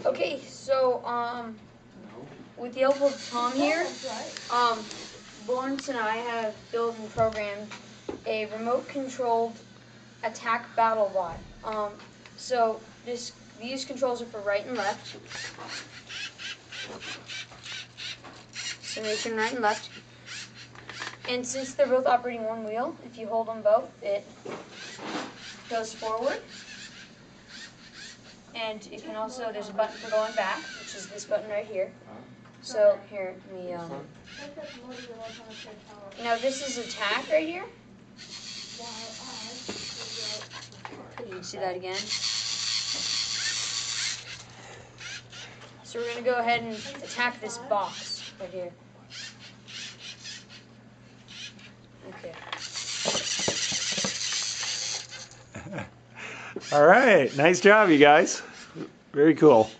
Okay, so with the help of Tom here, Lawrence and I have built and programmed a remote-controlled attack battle bot. So these controls are for right and left. Summation right and left. And since they're both operating one wheel, if you hold them both, it goes forward. And it can also, there's a button for going back, which is this button right here. So here, let me, now this is attack right here. You can see that again. So we're going to go ahead and attack this box right here. Okay. All right, nice job, you guys. Very cool.